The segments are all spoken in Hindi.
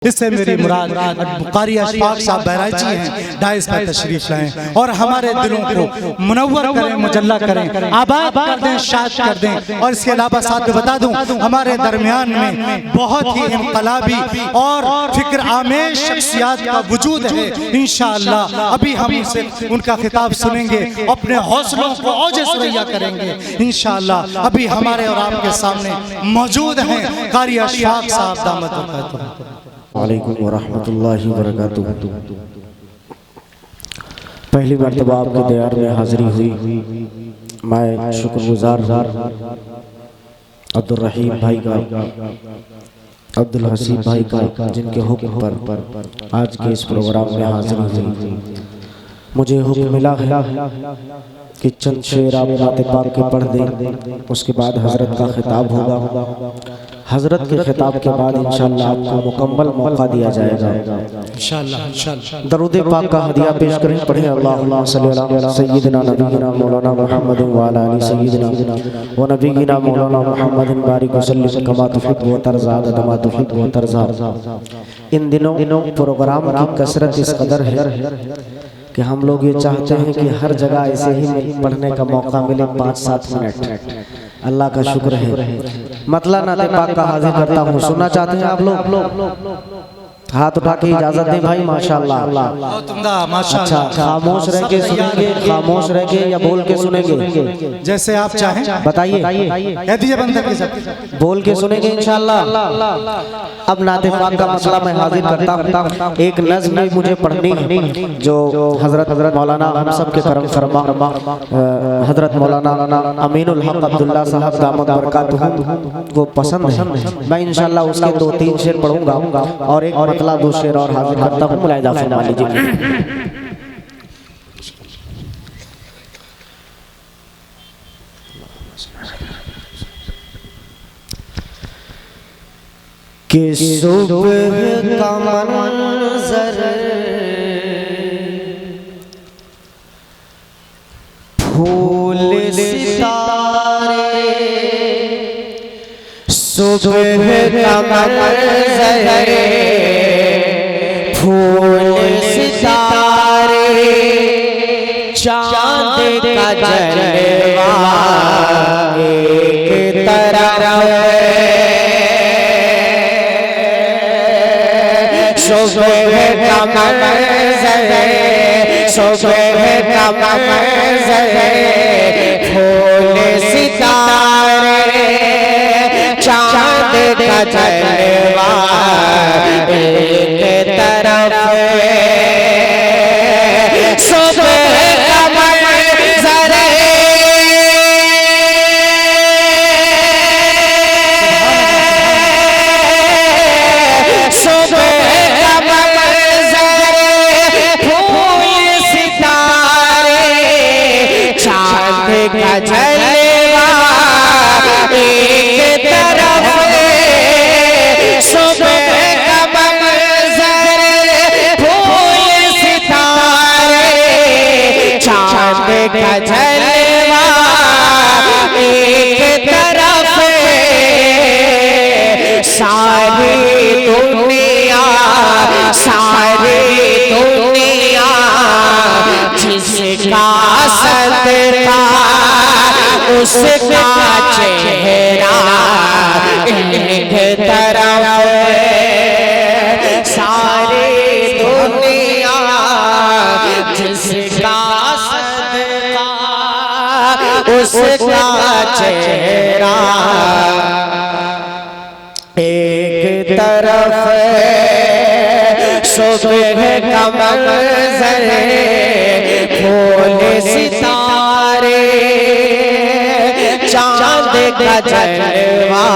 इससे मेरी मुराद कारी अशफाक साहब बहराइची हैं, डाइस पर तशरीफ लाएं और हमारे दिलों को मुनव्वर करें, मुजल्ला करें, आबाद कर दें, शाद कर दें। और इसके अलावा साथ में बता दूं, हमारे दरमियान में बहुत ही इनकलाबी और फिक्र आमेज शख्सियत का वजूद है। इंशाअल्लाह अभी हम उनसे उनका खिताब सुनेंगे, अपने हौसलों को औजे सुरैया करेंगे इंशाअल्लाह। अभी हमारे और आपके सामने मौजूद हैं कारी अशफाक साहब दामत बरकातुहू। वालेकुम वरहमतुल्लाहि वबरकातुहू। पहली मरतबा आपके दयार में हाज़िरी हुई। मैं शुक्रगुजार अब्दुल रहीम भाई का, अब्दुल हसीब भाई का, जिनके हुक्म पर आज के इस प्रोग्राम में हाज़िरी हुई। मुझे हुक्म मिला है कि चंद शेर आप नाते पाक के पढ़ दें, उसके बाद हज़रत का खिताब होगा। हज़रत के खिताब के बाद इंशाअल्लाह आपको मुकम्मल मौका दिया जाएगा इंशाअल्लाह। दरूद पाक का हदिया पेश करें, पढ़ें अल्लाहुम्मा सल्ली अला सय्यिदिना नबीना मौलाना मुहम्मद व अला आलि सय्यिदिना व नबीना मौलाना मुहम्मद बारिक वसल्लिम कमा तुहिब्बु व तर्ज़ा कमा तुहिब्बु व तर्ज़ा। इन दिनों प्रोग्राम की कसरत इस कदर है कि हम लोग ये चाहते हैं कि हर जगह ऐसे ही पढ़ने का मौका मिले 5-7 मिनट। अल्लाह का शुक्र है। मतलब नाते पाक का हाजिर करता हूँ। सुनना चाहते हैं आप लोग? हाथ उठा के इजाजत दें भाई। माशाअल्लाह। अच्छा, खामोश रह के सुनेंगे, खामोश रह के या बोल के सुनेंगे? जैसे आप चाहें बताइए। कह दीजिए बंदर के साथ बोल के सुनेंगे इंशाअल्लाह। अब नाते पाक का मसला मैं हाजिर करता हूँ। एक नज़्म मुझे पढ़नी है जो हजरत मौलाना हम सब के करम फरमा हजरत मौलाना अमीनुल हक अब्दुल्ला साहब दामत बरकातुहू को पसंद है। मैं इंशाअल्लाह उसके 2-3 शेर पढ़ूंगा और एक मतला 2 शेर और हाजिर करता हूँ। मुलाहिजा फरमा लीजिए। कि सुबह का मंज़र फूल सितारे, सुबह का मंज़र फूल सितारे, चाँद का जलवा एक तरफ, सुबह का मंज़र, सुबह का मंज़र फूल सितारे, चाँद का जलवा एक तरफ, सुबह का मंज़र, सुबह का मंज़र फूल सितारे, चाँद का जलवा एक तरफ, सुबह का मंज़र फूल सितारे, चाँद का जलवा एक तरफ, सारी दुनिया, सारी दुनिया जिसका सदका उसका चेहरा एक तरफ, सारी दुनिया जिसका सदका उसका चेहरा एक तरफ, सुबह का मंज़र फूल सितारे, चाँद का जलवा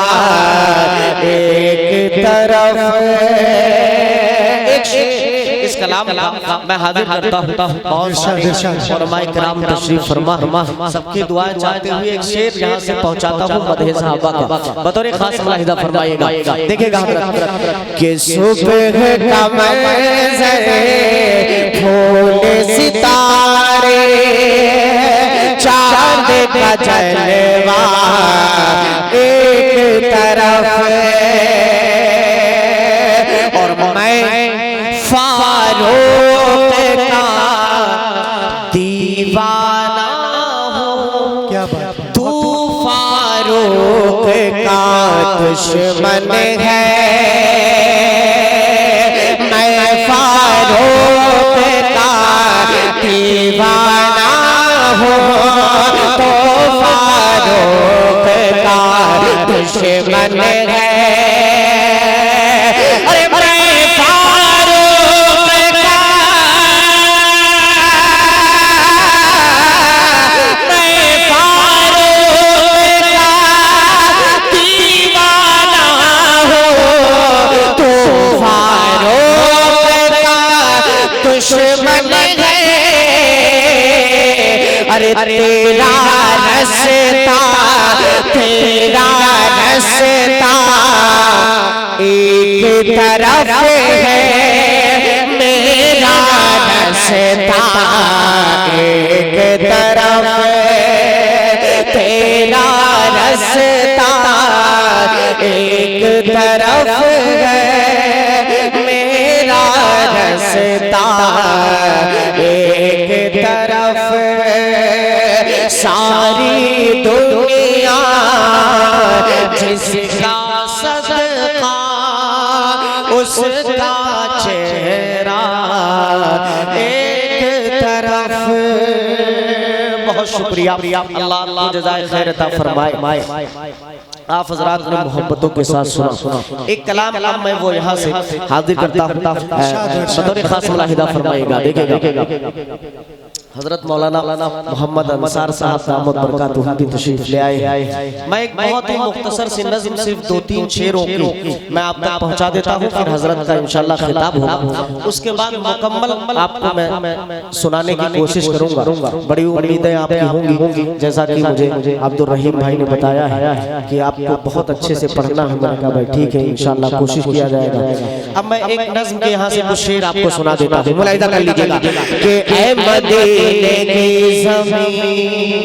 एक तरफ। इस कलाम मैं हाजिर करता हूँ और उलमाए किराम तशरीफ फरमा सबकी दुआ चाहते हुए एक शेर यहाँ से पहुँचाता हूँ मदह सहाबा का, बतौर खास मुलाहिजा फरमाइएगा। देखिएगा कि सुबह का मंज़र फूल सितारे, चाँद का जलवा एक तरफ, और मैं फारूक का दीवाना हूँ। क्या बात, तू फारूक का दुश्मन है, मैं फारूक का दीवाना हूँ। तो फारूक का दुश्मन है, अरे मैं फारूक का, मैं फारूक का दीवाना हूँ। तो फारूक का दुश्मन है, अरे तेरा रस्ता, तेरा रस्ता एक तरफ है, मेरा रस्ता एक तरफ है। तेरा रस्ता एक तरफ है, मेरा रस्ता एक तरफ है। सारी दुनिया जिसका सदका उसका चेहरा एक तरफ। बहुत शुक्रिया, अल्लाह जज़ाए खैर अता फरमाए। आप हजरात ने मोहब्बतों के साथ सुना। एक कलाम मैं वो यहाँ से हाजिर करता हूँ, बतौर खास मुलाहिदा फरमाएगा। देखिएगा हजरत मौलाना मोहम्मद अंसार साहब दामद बरकातुहू की तशरीफ ले आए। मैं एक बहुत ही मुख्तसर सी नज़्म सिर्फ 2-3 शेरों की मैं आप तक पहुंचा देता हूं, फिर हजरत का इंशाल्लाह खिताब होगा। उसके बाद मुकम्मल आपको मैं सुनाने की कोशिश करूंगा। बड़ी उम्मीदें आपकी होंगी, जैसा कि मुझे अब्दुल रहीम भाई ने बताया है कि आपको बहुत अच्छे से पढ़ना है। मैंने कहा भाई ठीक है, इंशाल्लाह कोशिश किया जाएगा। अब मैं एक नज़्म के यहाँ से कुछ शेर आपको सुना देता हूँ, मुलाहिदा कर लीजिएगा कि ऐ मदीने की ज़मीन,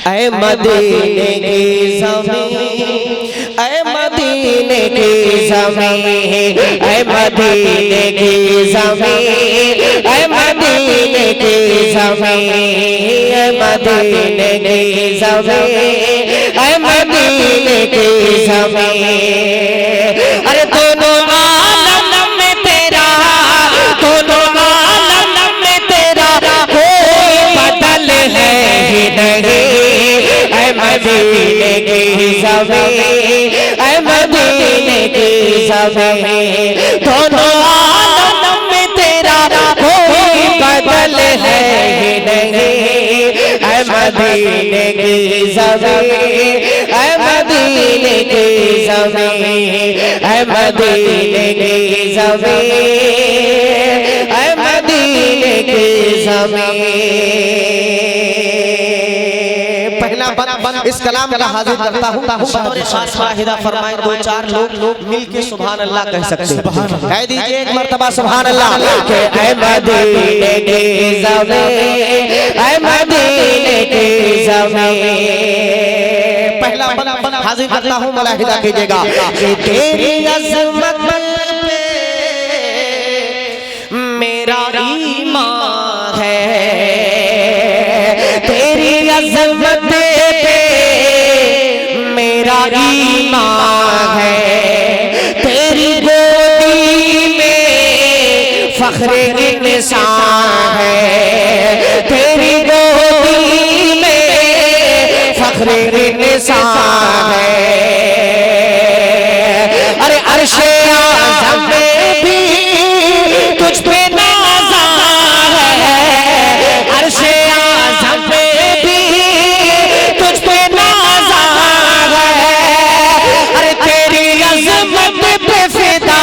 ऐ मदीने की ज़मीन, ऐ मदीने की ज़मीन, ऐ मदीने की ज़मीन, ऐ मदीने की ज़मीन, ऐ मदीने की ज़मीन, ऐ मदीने की ज़मीन। अरे दोनों आलम में तेरा, दोनों आलम में तेरा कोई बदल है ही नहीं। ऐ मदीने की ज़मीन, ऐ मदीने की ज़मीन, दोनों आलम में तेरा कोई बदल है ही नहीं। ऐ मदीने की ज़मीन, ऐ मदीने की ज़मीन, ऐ मदीने की ज़मीन, ऐ मदीने की ज़मीन। पहला बंद इस कलाम का हाजिर करता हूँ, बतौर खास वाहिदा फरमाए 2-4 लोग मिल के सुभान अल्लाह कह सकते हैं। कह दीजिए एक मर्तबा सुभान अल्लाह के ऐ मदीने की ज़मीन, ऐ मदीने की ज़मीन। पहला बंद हाजिर करता हूँ, मुलाहिदा कीजिएगा कि तेरी अज़मत पे मेरा ईमान है, तेरी अज़मत पे मेरा ईमान है। तेरी गोदी में फ़ख्रे इंसान है, तेरी गोदी में फ़ख्रे इंसान है। अरे अर्शे आज़म में भी तुझ पे नाज़ा है, अर्शे आज़म में भी तुझ पे नाज़ा है। अरे तेरी अज़मत पे फिदा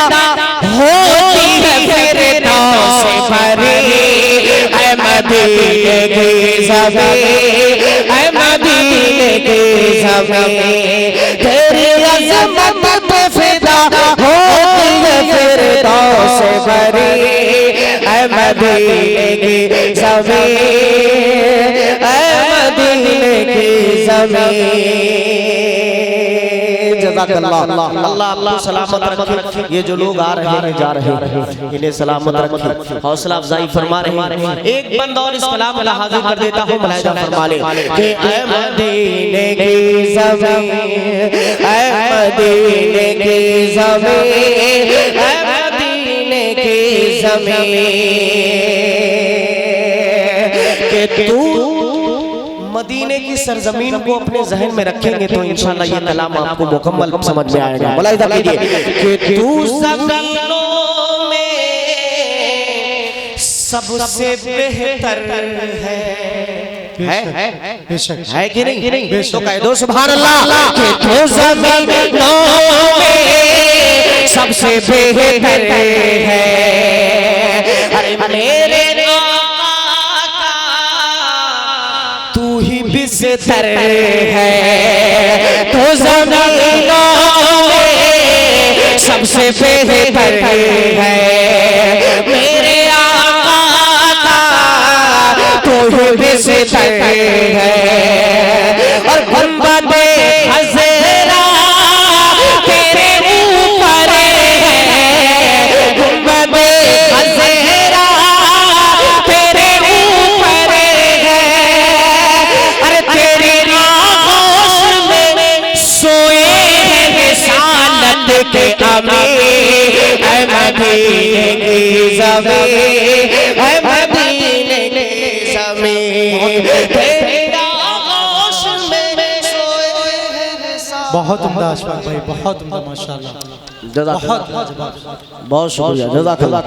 होती है फिरदौस भरी। ऐ मदीने की ज़मीन, ऐ मदीने की ज़मीन, तेरी अज़मत पे फिदा होती है फिरदौस भरी। ऐ मदीने की ज़मीन, ऐ मदीने की ज़मीन। जज़ाकल्लाह। अल्लाह आपको सलामत रखे। ये जो लोग आ रहे हैं जा रहे हैं इन्हें सलामत रखे, हौसला अफजाई फरमा रहे हैं। एक बंद और इस कलाम में हाजिर कर देता हूँ, मुलाहिजा फरमा ले कि ऐ मदीने की ज़मीं, ऐ मदीने की ज़मीं, ऐ मदीने की ज़मीं, कि तू मदीने की सरजमीन को अपने जहन में रखेंगे तो इंशाल्लाह ये कलाम आपको मुकम्मल समझ में आएगा। मुलाहिजा कीजिए कि तू ज़मीनों में सबसे बेहतर है कि नहीं? तो कह दो सुभान अल्लाह कि तू ज़मीनों में सबसे बेहतर है। अरे मेरे बिस्तर है तो ज़मीनों में सबसे बेहतर है। मेरे आका का तो ही बिस्तर है। और गुंबदे हज़रा तेरे ऊपर है, गुंबदे हज़रा तेरे ऊपर है। अरे तेरी आगोश में सोए हैं रिसालत के अमीर, ऐ मदीने की ज़मीं, ऐ मदीने की ज़मीं, तेरी आगोश में सोए हैं रिसालत। बहुत उम्दा अशफाक भाई, बहुत उम्दा माशाल्लाह, बहुत शुक्रिया, जज़ाकल्लाह।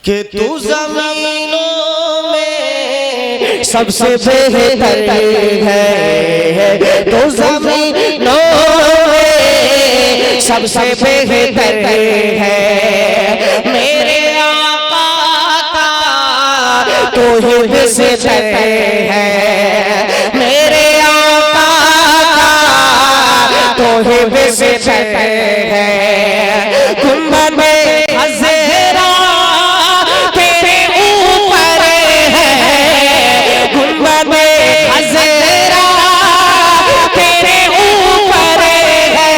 कि तू ज़मीनों में सबसे बेहतर है, तो ज़मीनों में सबसे बेहतर है। मेरे आका का तो ही बिस्तर है, मेरे आका का तो ही बिस्तर है। गुंबदे हज़रा तेरे ऊपर है, गुंबदे हज़रा तेरे ऊपर है।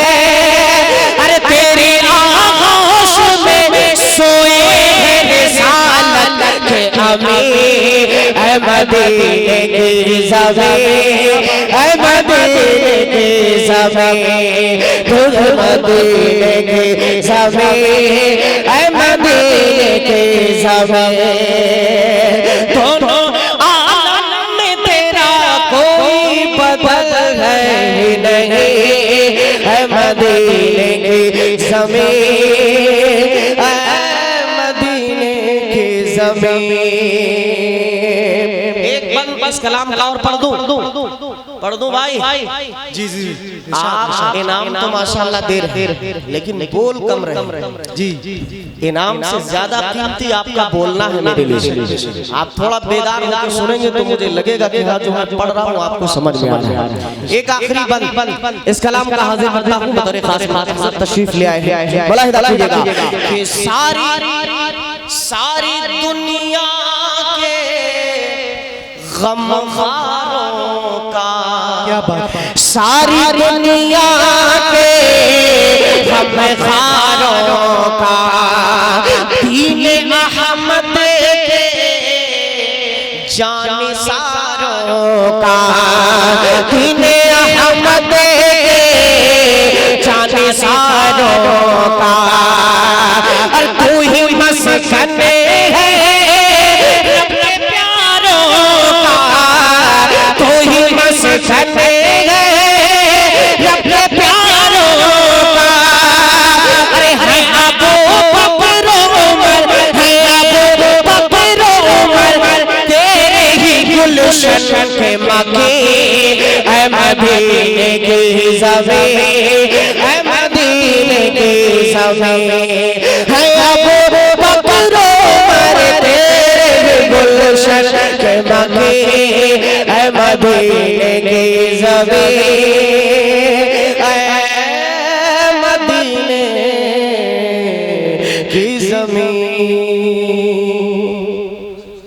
अरे तेरी आगोश में सोए हैं रिसालत के अमीर, ऐ मदीने की ज़मीं, ऐ मदीने की ज़मीं, तुझ मदीने की ज़मीं, ऐ मदीने की ज़मीं। दोनों आलम में तेरा कोई बदल है ही नहीं, ऐ मदीने की ज़मीं, ऐ मदीने की ज़मीं। एक बंद इस कलाम का और पढ़ दूं भाई। जी जी आप इनाम तो माशाल्लाह दे रहे हैं लेकिन बोल कम रहे। जी इनाम से ज्यादा कीमती आपका बोलना है मेरे लिए। आप थोड़ा बेदार होकर सुनेंगे तो मुझे लगेगा कि जो मैं पढ़ रहा हूँ आपको समझ में आ रहा है। एक आखिरी बंद इस कलाम का हाजिर करता हूँ, बतौर खास तशरीफ ले आए हैं। मुलाहिजा कीजिएगा कि सारी दुनिया के गमखारों का, क्या बात है, सारी दुनिया के गमखारों का, दीन अहमद के जानिसारों का, दीन अहमद के जानिसारों का। और तू ही मस्कन है अपने प्यारों का, तू ही मस्कन है अपने प्यारों का। अरे है अबू बकर उमर, है अबू बकर उमर, तेरे ही गुलशन के मकीन, ऐ मदीने की ज़मीं, ऐ मदीने की ज़मीं। है अबू बकर उमर, तेरे ही गुलशन के मकीन, ऐ मदीने की ज़मीं, ऐ